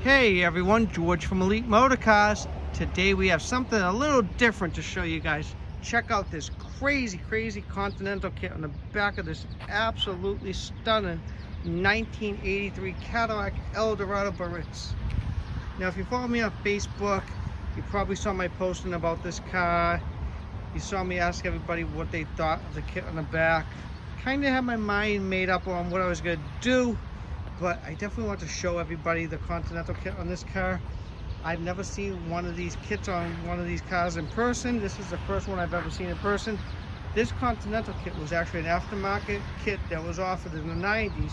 Hey everyone, George from Elite Motorcars. Today we have something a little different to show you guys. Check out this crazy Continental kit on the back of this absolutely stunning 1983 Cadillac Eldorado Biarritz. Now if you follow me on Facebook, you probably saw my posting about this car. You saw me ask everybody what they thought of the kit on the back. Kind of had my mind made up on what I was going to do, but I definitely want to show everybody the Continental kit on this car. I've never seen one of these kits on one of these cars in person. This is the first one I've ever seen in person. This Continental kit was actually an aftermarket kit that was offered in the 90s,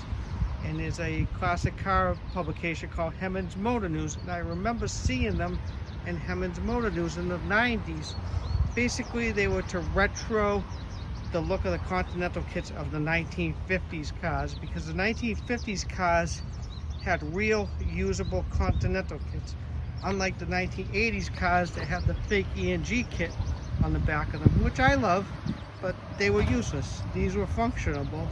and there's a classic car publication called Hemmings Motor News, and I remember seeing them in Hemmings Motor News in the 90s. Basically, they were to retro the look of the Continental kits of the 1950s cars, because the 1950s cars had real usable Continental kits, unlike the 1980s cars that had the fake E&G kit on the back of them, which I love, but they were useless. These were functionable.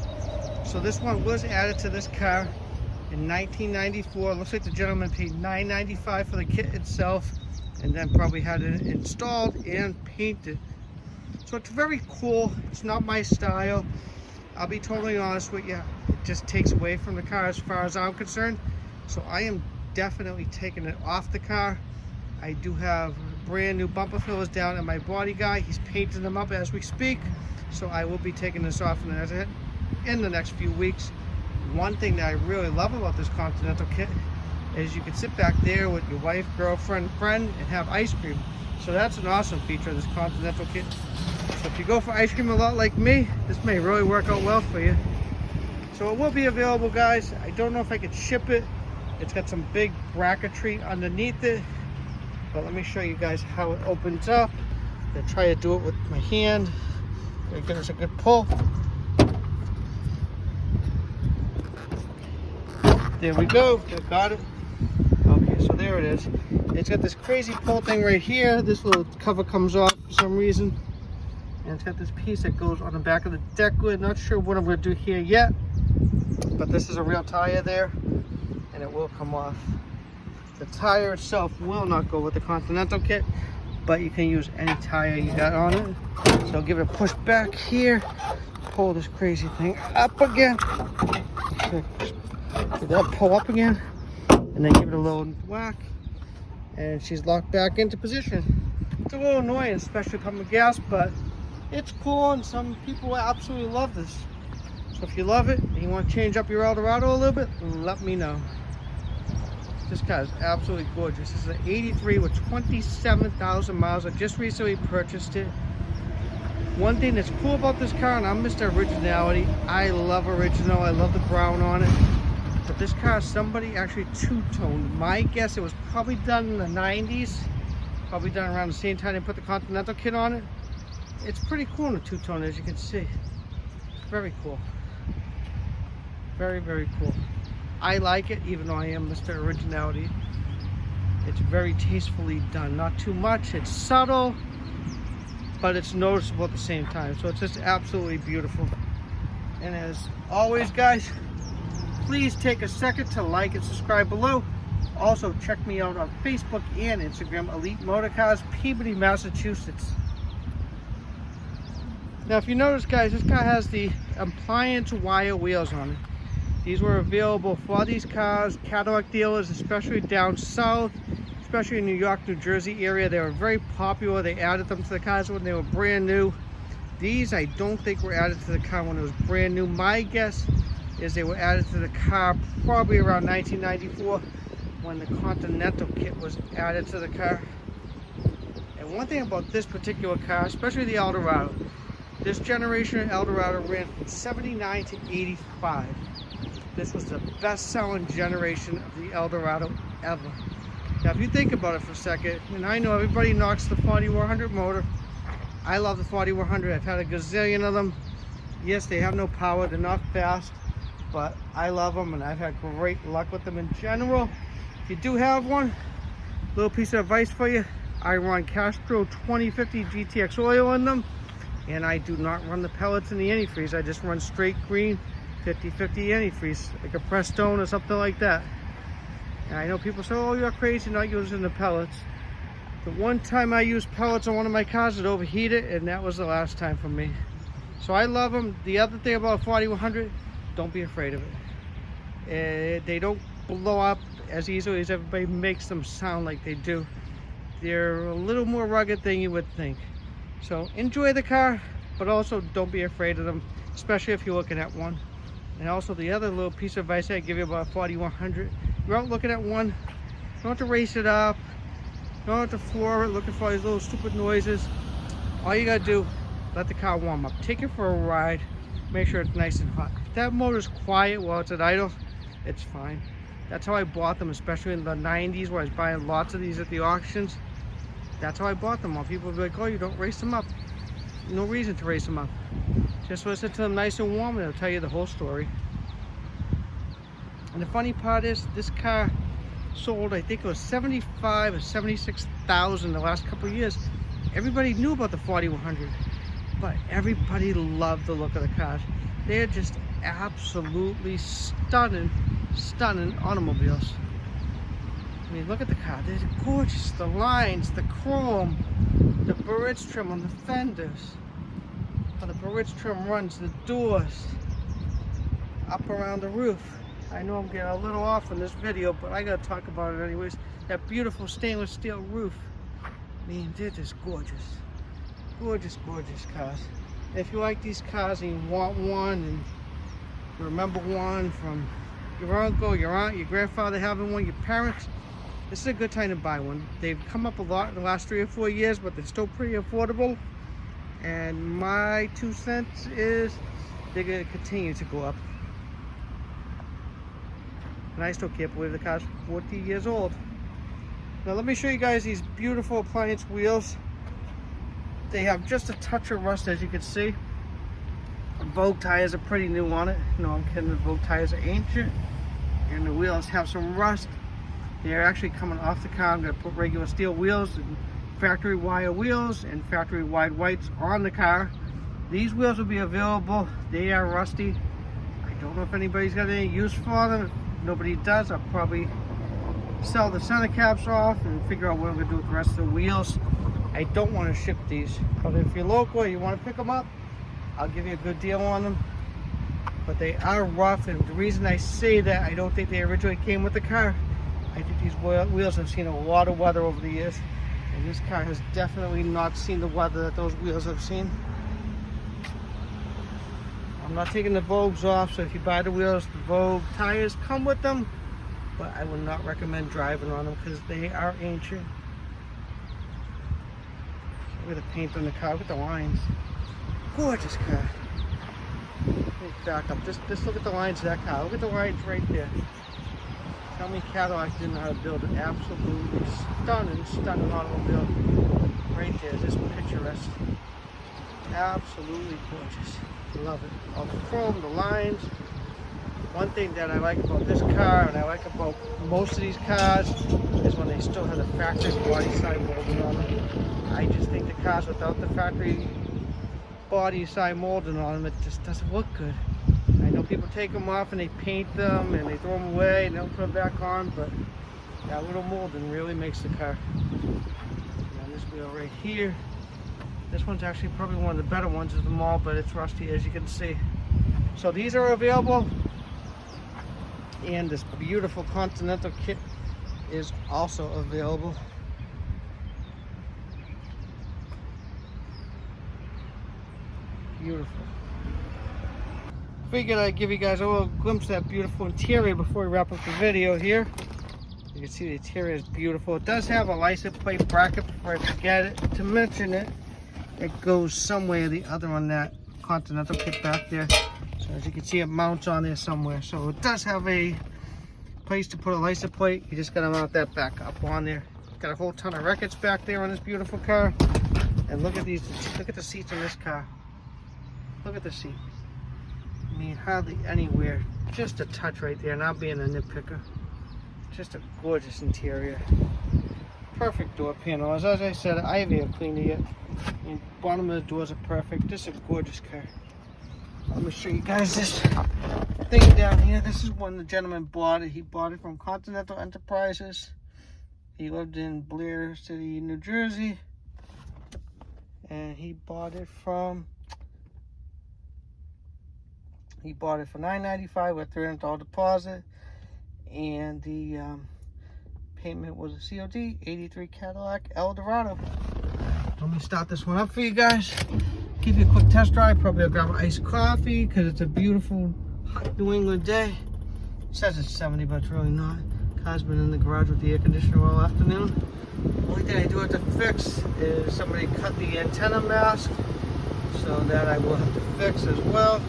So this one was added to this car in 1994. Looks like the gentleman paid $9.95 for the kit itself, and then probably had it installed and painted. So it's very cool. It's not my style. I'll be totally honest with you. It just takes away from the car as far as I'm concerned. So I am definitely taking it off the car. I do have brand new bumper fillers down at my body guy. He's painting them up as we speak. So I will be taking this off in the next few weeks. One thing that I really love about this Continental kit is you can sit back there with your wife, girlfriend, friend, and have ice cream. So that's an awesome feature of this Continental kit. So if you go for ice cream a lot like me, this may really work out well for you. So it will be available, guys. I don't know if I could ship it. It's got some big bracketry underneath it, but let me show you guys how it opens up. I'm gonna try to do it with my hand. Give us a good pull. There we go. Got it. Okay, so there it is. It's got this crazy pull thing right here. This little cover comes off for some reason. And it's got this piece that goes on the back of the deck lid. Not sure what I'm going to do here yet, but this is a real tire there, and it will come off. The tire itself will not go with the Continental kit, but you can use any tire you got on it. So give it a push back here. Pull this crazy thing up again. Give that pull up again, and then give it a little whack, and she's locked back into position. It's a little annoying, especially pumping gas, but it's cool, and some people absolutely love this. So if you love it and you want to change up your Eldorado a little bit, let me know. This car is absolutely gorgeous. This is an 83 with 27,000 miles. I just recently purchased it. One thing that's cool about this car, and I'm Mr. Originality, I love original. I love the brown on it. But this car, somebody actually two-toned. My guess, it was probably done in the 90s. Probably done around the same time they put the Continental kit on it. It's pretty cool in the two-tone, as you can see. Very cool. Very cool. I like it, even though I am Mr. Originality. It's very tastefully done. Not too much. It's subtle, but it's noticeable at the same time. So it's just absolutely beautiful. And as always, guys, please take a second to like and subscribe below. Also, check me out on Facebook and Instagram, Elite Motorcars, Peabody, Massachusetts. Now, if you notice, guys, this car has the appliance wire wheels on it. These were available for these cars. Cadillac dealers, especially down south, especially in New York, New Jersey area, they were very popular. They added them to the cars when they were brand new. These, I don't think, were added to the car when it was brand new. My guess is they were added to the car probably around 1994 when the Continental kit was added to the car. And one thing about this particular car, especially the Eldorado, this generation of Eldorado ran from 79 to 85. This was the best-selling generation of the Eldorado ever. Now, if you think about it for a second, and I know everybody knocks the 4100 motor. I love the 4100. I've had a gazillion of them. Yes, they have no power. They're not fast, but I love them, and I've had great luck with them in general. If you do have one, little piece of advice for you. I run Castro 2050 GTX oil in them, and I do not run the pellets in the antifreeze. I just run straight green 50/50 antifreeze, like a Prestone or something like that. And I know people say, oh, you're crazy not using the pellets. The one time I used pellets on one of my cars, it overheated, and that was the last time for me. So I love them. The other thing about 4100, don't be afraid of it. They don't blow up as easily as everybody makes them sound like they do. They're a little more rugged than you would think. So enjoy the car, but also don't be afraid of them, especially if you're looking at one. And also the other little piece of advice I give you about 4100, you're out looking at one, you don't have to race it up, you don't have to floor it looking for all these little stupid noises. All you gotta do, let the car warm up. Take it for a ride, make sure it's nice and hot. If that motor's quiet while it's at idle, it's fine. That's how I bought them, especially in the 90s where I was buying lots of these at the auctions. That's how I bought them all. People would be like, oh, you don't race them up. No reason to race them up. Just listen to them nice and warm and it'll tell you the whole story. And the funny part is, this car sold, I think it was 75 or 76,000 the last couple of years. Everybody knew about the 4100, but everybody loved the look of the cars. They're just absolutely stunning automobiles. I mean, look at the car. They're gorgeous. The lines, the chrome, the Biarritz trim on the fenders. How the Biarritz trim runs the doors up around the roof. I know I'm getting a little off in this video, but I gotta talk about it anyways. That beautiful stainless steel roof. I mean, they're just gorgeous. Gorgeous, gorgeous cars. If you like these cars and you want one and you remember one from your uncle, your aunt, your grandfather having one, your parents, this is a good time to buy one. They've come up a lot in the last 3 or 4 years, but they're still pretty affordable. And my 2 cents is they're going to continue to go up. And I still can't believe the car's 40 years old. Now let me show you guys these beautiful appliance wheels. They have just a touch of rust, as you can see. The Vogue tires are pretty new on it. No, I'm kidding, the Vogue tires are ancient. And the wheels have some rust. They're actually coming off the car. I'm going to put regular steel wheels and factory wire wheels and factory wide whites on the car. These wheels will be available. They are rusty. I don't know if anybody's got any use for them. If nobody does, I'll probably sell the center caps off and figure out what I'm going to do with the rest of the wheels. I don't want to ship these, but if you're local and you want to pick them up, I'll give you a good deal on them. But they are rough, and the reason I say that, I don't think they originally came with the car. I think these wheels have seen a lot of weather over the years, and this car has definitely not seen the weather that those wheels have seen. I'm not taking the Vogues off, so if you buy the wheels, the Vogue tires come with them, but I would not recommend driving on them because they are ancient. Look at the paint on the car, look at the lines. Gorgeous car. Let me back up. Just look at the lines of that car. Look at the lines right there. Tell me Cadillac didn't know how to build an absolutely stunning automobile. Right there, just picturesque. Absolutely gorgeous. Love it. All the chrome, the lines. One thing that I like about this car, and I like about most of these cars, is when they still have the factory body side molding on them. I just think the cars without the factory body side molding on them, it just doesn't look good. I know people take them off and they paint them and they throw them away and they don't put them back on, but that little molding really makes the car. And this wheel right here, this one's actually probably one of the better ones of them all, but it's rusty, as you can see. So these are available, and this beautiful Continental kit is also available. Beautiful. Figured I'd give you guys a little glimpse of that beautiful interior before we wrap up the video here. You can see the interior is beautiful. It does have a license plate bracket, before I forget to mention it. It goes some way or the other on that Continental kit back there. So as you can see, it mounts on there somewhere. So it does have a place to put a license plate. You just gotta mount that back up on there. Got a whole ton of records back there on this beautiful car. And look at these, look at the seats in this car. Look at the seat. I mean, hardly anywhere. Just a touch right there, not being a nitpicker. Just a gorgeous interior. Perfect door panels. As I said, I haven't even cleaned it yet. And bottom of the doors are perfect. This is a gorgeous car. Let me show you guys this thing down here. This is when the gentleman bought it. He bought it from Continental Enterprises. He lived in Blair City, New Jersey. And he bought it for $995 with $300 deposit. And the payment was a COD 83 Cadillac Eldorado. Let me start this one up for you guys. Give you a quick test drive. Probably I'll grab an iced coffee because it's a beautiful hot New England day. It says it's 70, but it's really not. Car's been in the garage with the air conditioner all afternoon. The only thing I do have to fix is somebody cut the antenna mask, so that I will have to fix as well.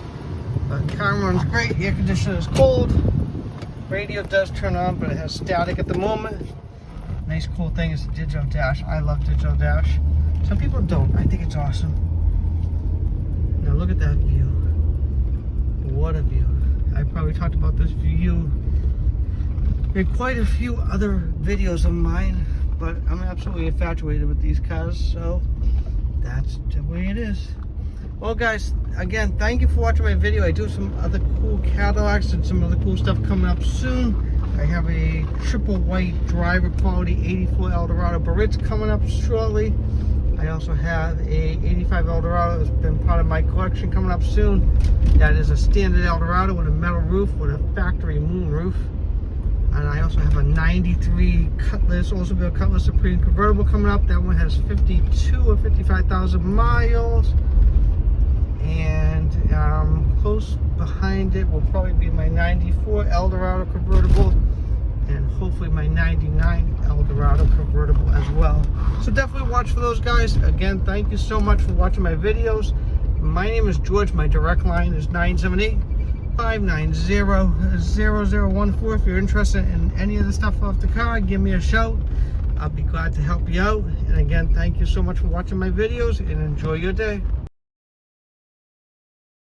But car runs great. Air conditioner is cold. Radio does turn on, but it has static at the moment. Nice cool thing is the digital dash. I love digital dash. Some people don't. I think it's awesome. Now look at that view. What a view. I probably talked about this view in quite a few other videos of mine, but I'm absolutely infatuated with these cars, so that's the way it is. Well guys, again, thank you for watching my video. I do some other cool Cadillacs and some other cool stuff coming up soon. I have a triple white driver quality 84 Eldorado Biarritz coming up shortly. I also have a 85 Eldorado that's been part of my collection coming up soon. That is a standard Eldorado with a metal roof with a factory moon roof. And I also have a 93 Cutlass, Oldsmobile Cutlass Supreme convertible coming up. That one has 52 or 55,000 miles. And close behind it will probably be my 94 Eldorado convertible, and hopefully my 99 Eldorado convertible as well. So definitely watch for those guys. Again, thank you so much for watching my videos. My name is George. My direct line is 978-590-0014. If you're interested in any of the stuff off the car, give me a shout. I'll be glad to help you out. And again, thank you so much for watching my videos, and enjoy your day.